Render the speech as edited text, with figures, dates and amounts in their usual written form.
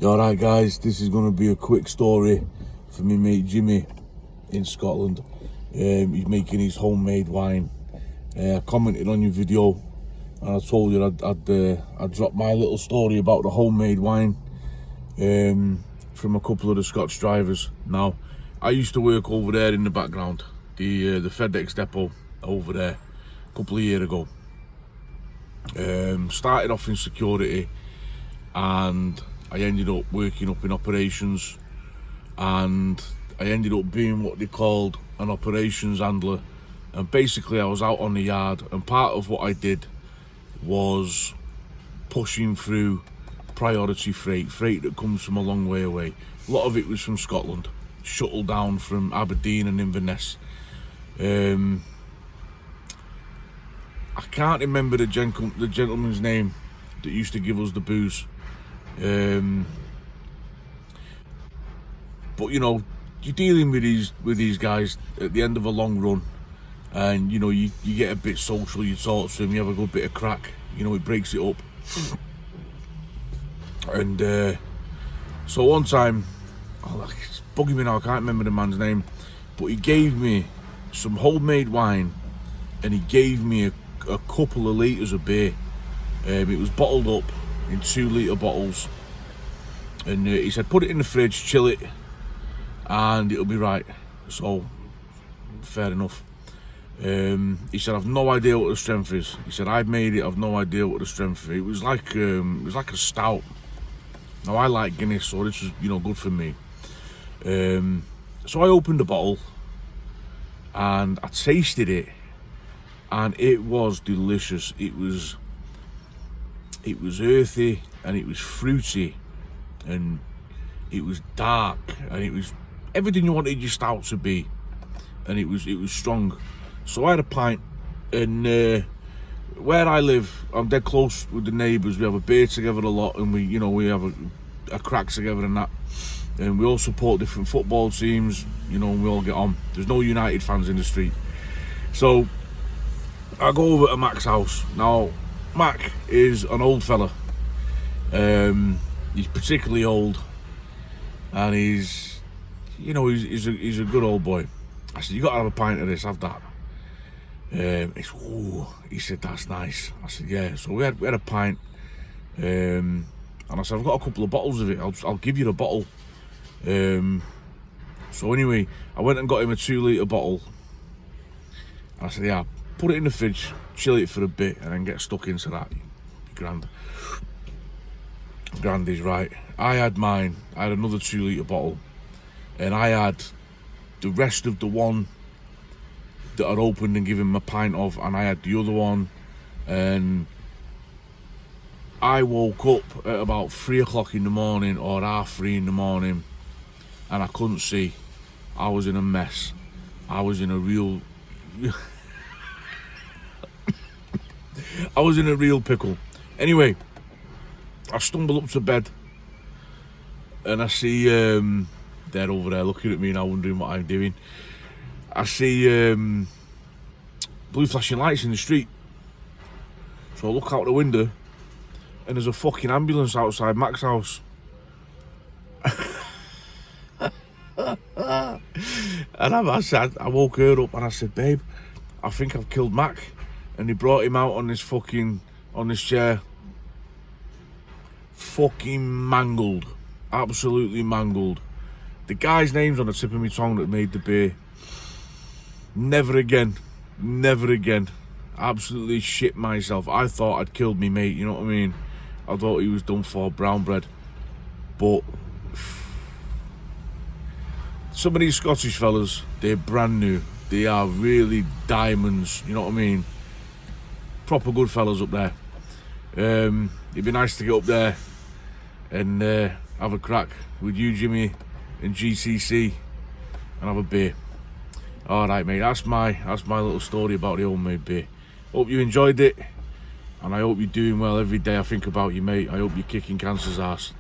Alright guys, this is going to be a quick story for me mate Jimmy in Scotland. He's making his homemade wine. I commented on your video and I told you I'd drop my little story about the homemade wine from a couple of the Scotch drivers. Now, I used to work over there in the background, the FedEx depot over there a couple of years ago. Started off in security and I ended up working up in operations, and I ended up being what they called an operations handler. And basically I was out on the yard, and part of what I did was pushing through priority freight that comes from a long way away. A lot of it was from Scotland, shuttled down from Aberdeen and Inverness. I can't remember the gentleman's name that used to give us the booze. But you know, you're dealing with these guys at the end of a long run, and you know, you get a bit social, you talk to them, you have a good bit of crack, you know, it breaks it up. And so one time, it's bugging me now, I can't remember the man's name, but he gave me some homemade wine and he gave me a couple of litres of beer. It was bottled up in 2 litre bottles, and he said put it in the fridge, chill it, and it'll be right. So fair enough. He said I've no idea what the strength is. He said I've made it, I've no idea what the strength is. It was like a stout. Now I like Guinness, so this was, you know, good for me. So I opened the bottle and I tasted it, and it was delicious. It was earthy and it was fruity and it was dark and it was everything you wanted your stout to be, and it was strong. So I had a pint, and where I live, I'm dead close with the neighbours. We have a beer together a lot, and we have a crack together and that, and we all support different football teams, you know, and we all get on. There's no United fans in the street. So I go over to Mac's house. Now Mac is an old fella. He's particularly old, and he's a good old boy. I said, you got to have a pint of this, have that. He said, that's nice. I said, yeah. So we had a pint, and I said, I've got a couple of bottles of it. I'll give you the bottle. So anyway, I went and got him a 2 litre bottle. And I said, yeah, put it in the fridge, chill it for a bit, and then get stuck into that. Grand. Grandy's right. I had mine. I had another 2 litre bottle, and I had the rest of the one that I'd opened and given him a pint of, and I had the other one. And I woke up at about 3 o'clock in the morning, or 3:30 in the morning, and I couldn't see. I was in a mess. I was in a real pickle. Anyway, I stumble up to bed and I see they're over there looking at me now, wondering what I'm doing. I see blue flashing lights in the street. So I look out the window and there's a fucking ambulance outside Mac's house. And I woke her up and I said, babe, I think I've killed Mac. And they brought him out on this chair, fucking mangled, absolutely mangled. The guy's name's on the tip of my tongue that made the beer. Never again. Absolutely shit myself. I thought I'd killed me mate, you know what I mean? I thought he was done for, brown bread. But some of these Scottish fellas, they're brand new. They are really diamonds, you know what I mean? Proper good fellas up there. It'd be nice to get up there and have a crack with you, Jimmy, and GCC, and have a beer. Alright mate, that's my little story about the homemade beer. Hope you enjoyed it, and I hope you're doing well. Every day I think about you, mate. I hope you're kicking cancer's ass.